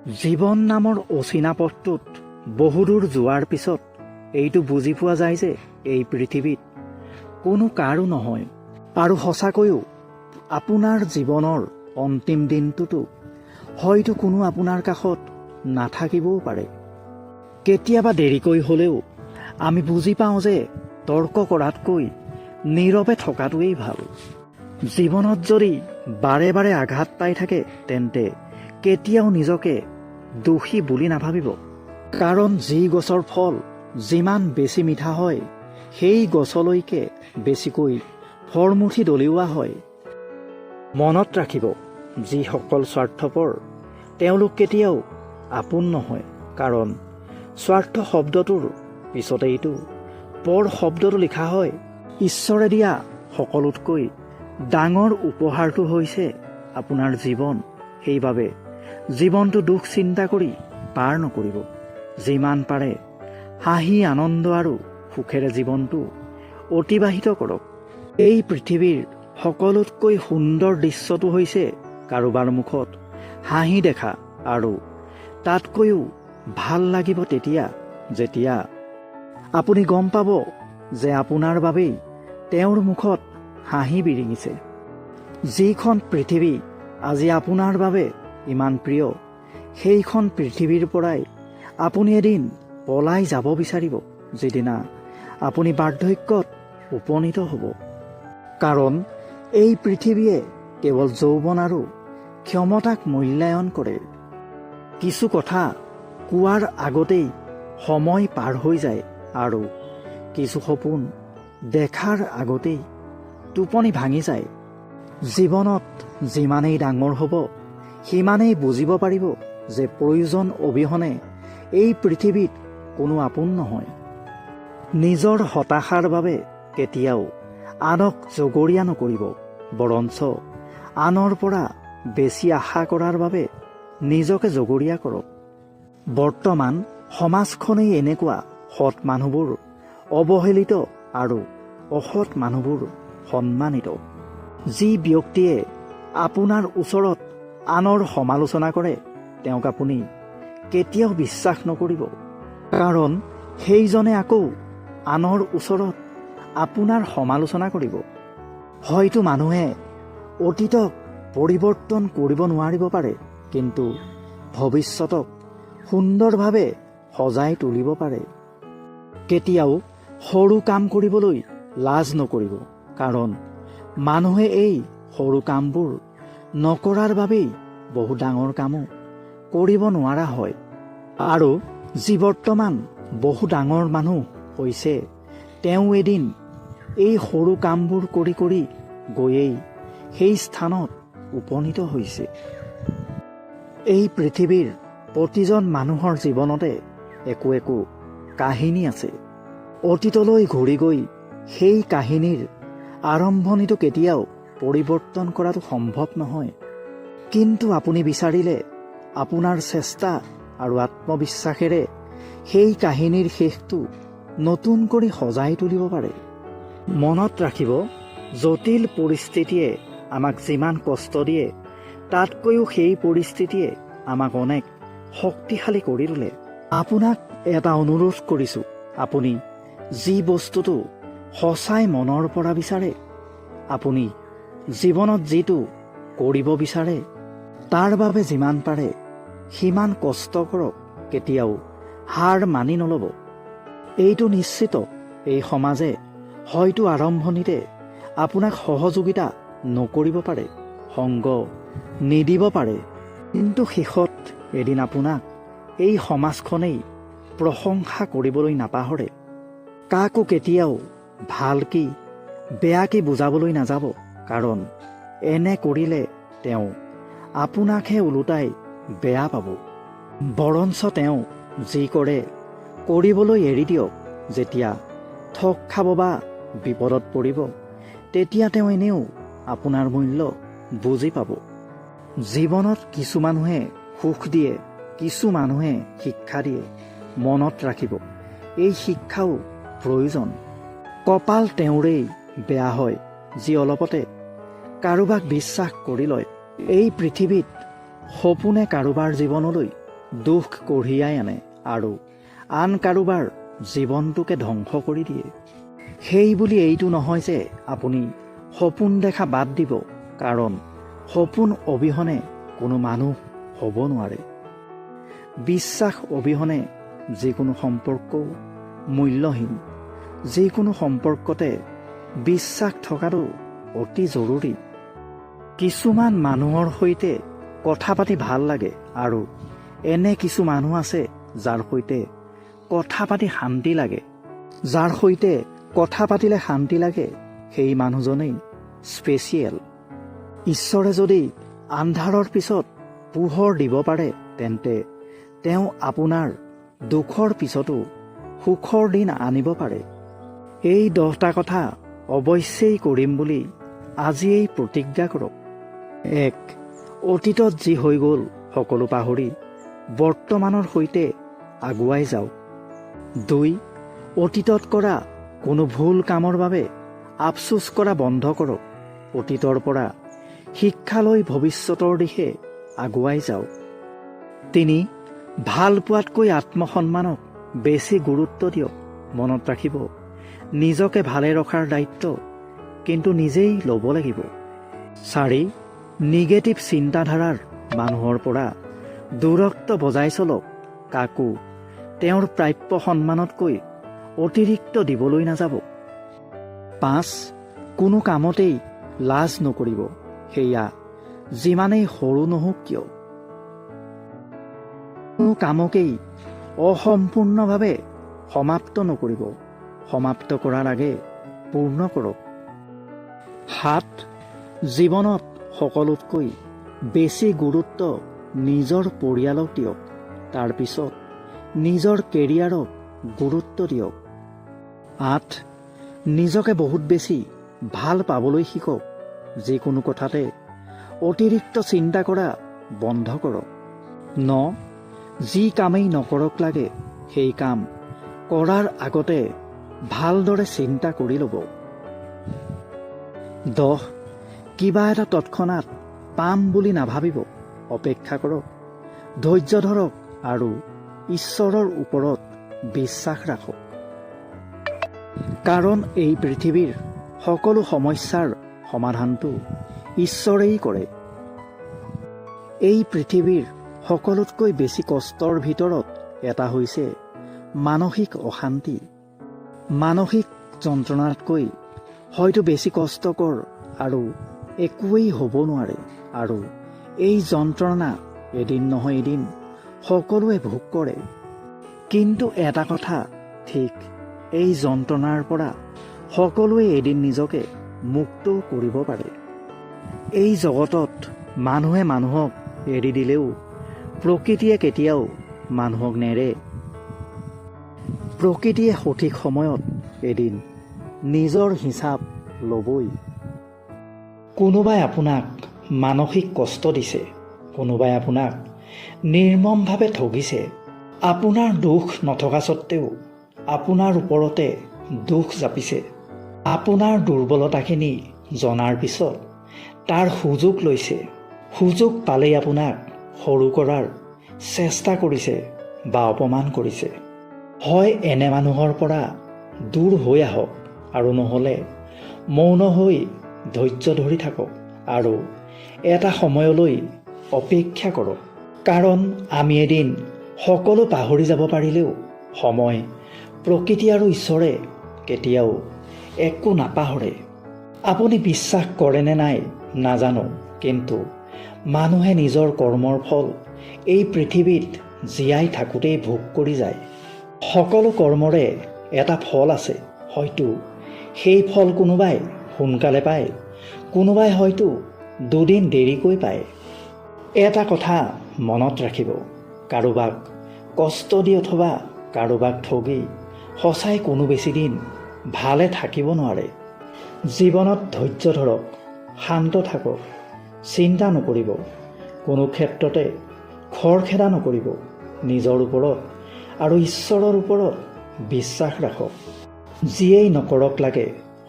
জীৱন নামৰ অচিনা পথটোত বহুদূৰ যোৱাৰ পিছত এইটো বুজি পোৱা যায় যে এই পৃথিৱীত কোনো কাৰো নহয়। আৰু সঁচাকৈও আপোনাৰ জীৱনৰ অন্তিম দিনটোতো হয়তো কোনো আপোনাৰ কাষত নাথাকিবও পাৰে। কেতিয়াবা দেৰিকৈ হ'লেও আমি বুজি পাওঁ যে তৰ্ক কৰাতকৈ নীৰৱে থকাটোৱেই ভাল। জীৱনত যদি বাৰে বাৰে আঘাত পাই থাকে তেন্তে কেতিয়াও নিজকে দোষী বুলি নাভাবিব। কাৰণ যি গছৰ ফল যিমান বেছি মিঠা হয় সেই গছলৈকে বেছিকৈ ফৰমুঠি দলিওৱা হয়। মনত ৰাখিব, যিসকল স্বাৰ্থপৰ তেওঁলোক কেতিয়াও আপোন নহয়। কাৰণ স্বাৰ্থ শব্দটোৰ পিছতেইতো পৰ শব্দটো লিখা হয়। ঈশ্বৰে দিয়া সকলোতকৈ ডাঙৰ উপহাৰটো হৈছে আপোনাৰ জীৱন। সেইবাবে জীৱনটো দুখ চিন্তা কৰি পাৰ নকৰিব। যিমান পাৰে হাঁহি আনন্দ আৰু সুখেৰে জীৱনটো অতিবাহিত কৰক। এই পৃথিৱীৰ সকলোতকৈ সুন্দৰ দৃশ্যটো হৈছে কাৰোবাৰ মুখত হাঁহি দেখা, আৰু তাতকৈও ভাল লাগিব তেতিয়া যেতিয়া আপুনি গম পাব যে আপোনাৰ বাবেই তেওঁৰ মুখত হাঁহি বিৰিঙিছে। যিখন পৃথিৱী আজি আপোনাৰ বাবে ইমান প্ৰিয়, সেইখন পৃথিৱীৰ পৰাই আপুনি এদিন পলাই যাব বিচাৰিব যিদিনা আপুনি বাৰ্ধক্যত উপনীত হ'ব। কাৰণ এই পৃথিৱীয়ে কেৱল যৌৱন আৰু ক্ষমতাক মূল্যায়ন কৰে। কিছু কথা কোৱাৰ আগতেই সময় পাৰ হৈ যায়, আৰু কিছু সপোন দেখাৰ আগতেই টোপনি ভাঙি যায়। জীৱনত যিমানেই ডাঙৰ হ'ব সিমানেই বুজিব পাৰিব যে প্ৰয়োজন অবিহনে এই পৃথিৱীত কোনো আপোন নহয়। নিজৰ হতাশাৰ বাবে কেতিয়াও আনক জগৰীয়া নকৰিব, বৰঞ্চ আনৰ পৰা বেছি আশা কৰাৰ বাবে নিজকে জগৰীয়া কৰক। বৰ্তমান সমাজখনেই এনেকুৱা, সৎ মানুহবোৰ অৱহেলিত আৰু অসৎ মানুহবোৰ সন্মানিত। যি ব্যক্তিয়ে আপোনাৰ ওচৰত আনৰ সমালোচনা কৰে তেওঁক আপুনি কেতিয়াও বিশ্বাস নকৰিব। কাৰণ সেইজনে আকৌ আনৰ ওচৰত আপোনাৰ সমালোচনা কৰিব। হয়তো মানুহে অতীতক পৰিৱৰ্তন কৰিব নোৱাৰিব পাৰে, কিন্তু ভৱিষ্যতক সুন্দৰভাৱে সজাই তুলিব পাৰে। কেতিয়াও সৰু কাম কৰিবলৈ লাজ নকৰিব, কাৰণ মানুহে এই সৰু কামবোৰ নকৰাৰ বাবেই বহু ডাঙৰ কামো কৰিব নোৱাৰা হয়। আৰু যি বৰ্তমান বহু ডাঙৰ মানুহ হৈছে তেওঁ এদিন এই সৰু কামবোৰ কৰি কৰি গৈয়েই সেই স্থানত উপনীত হৈছে। এই পৃথিৱীৰ প্ৰতিজন মানুহৰ জীৱনতে একো একো কাহিনী আছে। অতীতলৈ ঘূৰি গৈ সেই কাহিনীৰ আৰম্ভণিটো কেতিয়াও পৰিৱৰ্তন কৰাটো সম্ভৱ নহয়। কিন্তু আপুনি বিচাৰিলে আপোনাৰ চেষ্টা আৰু আত্মবিশ্বাসেৰে সেই কাহিনীৰ শেষটো নতুন কৰি সজাই তুলিব পাৰে। মনত ৰাখিব, জটিল পৰিস্থিতিয়ে আমাক যিমান কষ্ট দিয়ে তাতকৈও সেই পৰিস্থিতিয়ে আমাক অনেক শক্তিশালী কৰি তোলে। আপোনাক এটা অনুৰোধ কৰিছোঁ, আপুনি যি বস্তুটো সঁচাই মনৰ পৰা বিচাৰে, আপুনি জীৱনত যিটো কৰিব বিচাৰে তাৰ বাবে যিমান পাৰে সিমান কষ্ট কৰক। কেতিয়াও হাৰ মানি নল'ব। এইটো নিশ্চিত, এই সমাজে হয়তো আৰম্ভণিতে আপোনাক সহযোগিতা নকৰিব পাৰে, সংগ নিদিব পাৰে, কিন্তু শেষত এদিন আপোনাক এই সমাজখনেই প্ৰশংসা কৰিবলৈ নাপাহৰে। কাকো কেতিয়াও ভাল কি বেয়া কি বুজাবলৈ নাযাব, কাৰণ এনে কৰিলে তেওঁ আপোনাকহে ওলোটাই বেয়া পাব। বৰঞ্চ তেওঁ যি কৰে কৰিবলৈ এৰি দিয়ক। যেতিয়া ঠগ খাব বা বিপদত পৰিব তেতিয়া তেওঁ এনেও আপোনাৰ মূল্য বুজি পাব। জীৱনত কিছু মানুহে সুখ দিয়ে, কিছু মানুহে শিক্ষা দিয়ে। মনত ৰাখিব, এই শিক্ষাও প্ৰয়োজন। কপাল তেওঁৰেই বেয়া হয় যি অলপতে কাৰোবাক বিশ্বাস কৰি লয়। এই পৃথিৱীত সপোনে কাৰোবাৰ জীৱনলৈ দুখ কঢ়িয়াই আনে আৰু আন কাৰোবাৰ জীৱনটোকে ধ্বংস কৰি দিয়ে। সেই বুলি এইটো নহয় যে আপুনি সপোন দেখা বাদ দিব, কাৰণ সপোন অবিহনে কোনো মানুহ হ'ব নোৱাৰে। বিশ্বাস অবিহনে যিকোনো সম্পৰ্কও মূল্যহীন। যিকোনো সম্পৰ্কতে বিশ্বাস থকাটো অতি জৰুৰী। কিছুমান মানুহৰ সৈতে কথা পাতি ভাল লাগে আৰু এনে কিছু মানুহ আছে যাৰ সৈতে কথা পাতি শান্তি লাগে। যাৰ সৈতে কথা পাতিলে শান্তি লাগে সেই মানুহজনেই স্পেচিয়েল। ঈশ্বৰে যদি আন্ধাৰৰ পিছত পোহৰ দিব পাৰে তেন্তে তেওঁ আপোনাৰ দুখৰ পিছতো সুখৰ দিন আনিব পাৰে। এই 10টা কথা অৱশ্যেই কৰিম বুলি আজিয়েই প্ৰতিজ্ঞা কৰক। 1. অতীতত যি হৈ গ'ল সকলো পাহৰি বৰ্তমানৰ সৈতে আগুৱাই যাওক। 2. অতীতত কৰা কোনো ভুল কামৰ বাবে আফচোচ কৰা বন্ধ কৰক। অতীতৰ পৰা শিক্ষা লৈ ভৱিষ্যতৰ দিশে আগুৱাই যাওক। 3. ভাল পোৱাতকৈ আত্মসন্মানক বেছি গুৰুত্ব দিয়ক। মনত ৰাখিব, নিজকে ভালে ৰখাৰ দায়িত্ব কিন্তু নিজেই ল'ব লাগিব। 4. নিগেটিভ চিন্তাধাৰাৰ মানুহৰ পৰা দূৰত্ব বজাই চলক। কাকো তেওঁৰ প্ৰাপ্য সন্মানতকৈ অতিৰিক্ত দিবলৈ নাযাব। 5. কোনো কামতেই লাজ নকৰিব, সেয়া যিমানেই সৰু নহওক কিয়। কোনো কামকেই অসম্পূৰ্ণভাৱে সমাপ্ত নকৰিব, সমাপ্ত কৰাৰ আগে পূৰ্ণ কৰক। 7. জীৱনত সকলোতকৈ বেছি গুৰুত্ব নিজৰ পৰিয়ালক দিয়ক, তাৰপিছত নিজৰ কেৰিয়াৰক গুৰুত্ব দিয়ক। 8. নিজকে বহুত বেছি ভাল পাবলৈ শিকক। যিকোনো কথাতে অতিৰিক্ত চিন্তা কৰা বন্ধ কৰক। 9. যি কামেই নকৰক লাগে সেই কাম কৰাৰ আগতে ভালদৰে চিন্তা কৰি ল'ব। 10. কিবা এটা তৎক্ষণাত পাম বুলি নাভাবিব, অপেক্ষা কৰক, ধৈৰ্য ধৰক আৰু ঈশ্বৰৰ ওপৰত বিশ্বাস ৰাখক। কাৰণ এই পৃথিৱীৰ সকলো সমস্যাৰ সমাধানটো ঈশ্বৰেই কৰে। এই পৃথিৱীৰ সকলোতকৈ বেছি কষ্টৰ ভিতৰত এটা হৈছে মানসিক অশান্তি। মানসিক যন্ত্ৰণাতকৈ হয়তো বেছি কষ্টকৰ আৰু একোৱেই হ'ব নোৱাৰে। আৰু এই যন্ত্ৰণা এদিন নহয় এদিন সকলোৱে ভোগ কৰে। কিন্তু এটা কথা ঠিক, এই যন্ত্ৰণাৰ পৰা সকলোৱে এদিন নিজকে মুক্ত কৰিব পাৰে। এই জগতত মানুহে মানুহক এৰি দিলেও প্ৰকৃতিয়ে কেতিয়াও মানুহক নেৰে। প্ৰকৃতিয়ে সঠিক সময়ত এদিন নিজৰ হিচাপ ল'বই। কোনোবাই আপোনাক মানসিক কষ্ট দিছে, কোনোবাই আপোনাক নিৰ্মমভাৱে ঠগিছে। আপোনাৰ দোষ নথকা স্বত্বেও আপোনাৰ ওপৰতে দোষ জাপিছে। আপোনাৰ দুৰ্বলতাখিনি জনাৰ পিছত তাৰ সুযোগ লৈছে। সুযোগ পালেই আপোনাক সৰু কৰাৰ চেষ্টা কৰিছে বা অপমান কৰিছে। হয় এনে মানুহৰ পৰা দূৰ হৈ আহক, আৰু নহ'লে মৌন হৈ ধৈৰ্য ধৰি থাকক আৰু এটা সময়লৈ অপেক্ষা কৰক। কাৰণ আমি এদিন সকলো পাহৰি যাব পাৰিলেও সময়, প্ৰকৃতি আৰু ঈশ্বৰে কেতিয়াও একো নাপাহৰে। আপুনি বিশ্বাস কৰে নে নাই নাজানো, কিন্তু মানুহে নিজৰ কৰ্মৰ ফল এই পৃথিৱীত জীয়াই থাকোঁতেই ভোগ কৰি যায়। সকলো কৰ্মৰে এটা ফল আছে। হয়তো সেই ফল কোনোবাই সোনকালে পায়, কোনোবাই হয়তো দুদিন দেৰিকৈ পায়। এটা কথা মনত ৰাখিব, কাৰোবাক কষ্ট দি অথবা কাৰোবাক ঠগি সঁচাই কোনো বেছি দিন ভালে থাকিব নোৱাৰে। জীৱনত ধৈৰ্য ধৰক, শান্ত থাকক, চিন্তা নকৰিব, কোনো ক্ষেত্ৰতে খৰখেদা নকৰিব। নিজৰ ওপৰত আৰু ঈশ্বৰৰ ওপৰত বিশ্বাস ৰাখক। যিয়েই নকৰক লাগে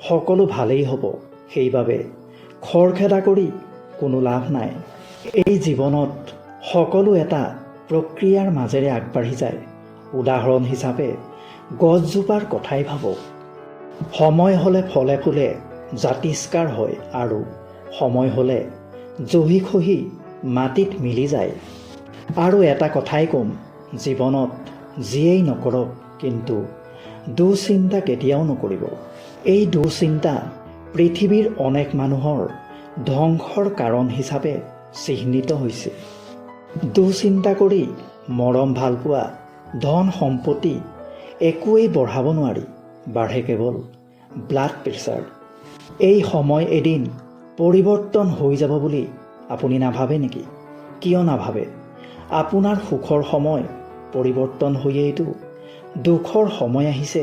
সকলো ভালেই হ'ব, সেইবাবে খৰখেদা কৰি কোনো লাভ নাই। এই জীৱনত সকলো এটা প্ৰক্ৰিয়াৰ মাজেৰে আগবাঢ়ি যায়। উদাহৰণ হিচাপে গছজোপাৰ কথাই ভাবক। সময় হ'লে ফলে ফুলে জাতিষ্কাৰ হয় আৰু সময় হ'লে জহি খহি মাটিত মিলি যায়। আৰু এটা কথাই ক'ম, জীৱনত যিয়েই নকৰক কিন্তু দুশ্চিন্তা কেতিয়াও নকৰিব। এই দুশ্চিন্তা পৃথিৱীৰ অনেক মানুহৰ ধ্বংসৰ কাৰণ হিচাপে চিহ্নিত হৈছে। দুশ্চিন্তা কৰি মৰম ভালপোৱা ধন সম্পত্তি একোৱেই বঢ়াব নোৱাৰি, বাঢ়ে কেৱল ব্লাড প্ৰেছাৰ। এই সময় এদিন পৰিৱৰ্তন হৈ যাব বুলি আপুনি নাভাবে নেকি? কিয় নাভাবে? আপোনাৰ সুখৰ সময় পৰিৱৰ্তন হৈয়েইতো দুখৰ সময় আহিছে।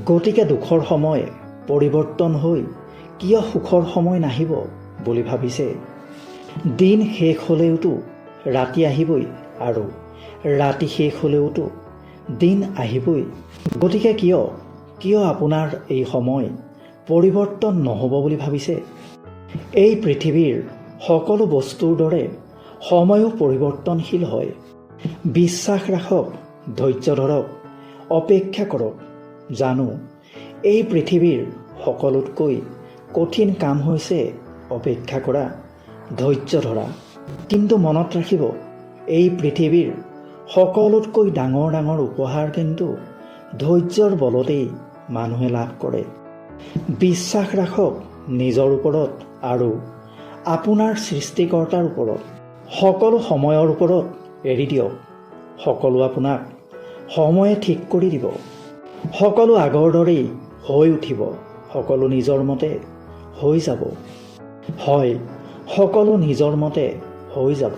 গতিকে দুখৰ সময় পৰিৱৰ্তন হৈ কিয় সুখৰ সময় নাহিব বুলি ভাবিছে? দিন শেষ হ'লেওতো ৰাতি আহিবই আৰু ৰাতি শেষ হ'লেওতো দিন আহিবই। গতিকে কিয় আপোনাৰ এই সময় পৰিৱৰ্তন নহ'ব বুলি ভাবিছে? এই পৃথিৱীৰ সকলো বস্তুৰ দৰে সময়ো পৰিৱৰ্তনশীল হয়। বিশ্বাস ৰাখক, ধৈৰ্য ধৰক, অপেক্ষা কৰক। জানো এই পৃথিৱীৰ সকলোতকৈ কঠিন কাম হৈছে অপেক্ষা কৰা, ধৈৰ্য ধৰা। কিন্তু মনত ৰাখিব, এই পৃথিৱীৰ সকলোতকৈ ডাঙৰ ডাঙৰ উপহাৰ কিন্তু ধৈৰ্যৰ বলতেই মানুহে লাভ কৰে। বিশ্বাস ৰাখক নিজৰ ওপৰত আৰু আপোনাৰ সৃষ্টিকৰ্তাৰ ওপৰত। সকলো সময়ৰ ওপৰত এৰি দিয়ক। সকলো আপোনাক সময়ে ঠিক কৰি দিব। সকলো আগৰ দৰেই হৈ উঠিব। সকলো নিজৰ মতে হৈ যাব। হয়, সকলো নিজৰ মতে হৈ যাব।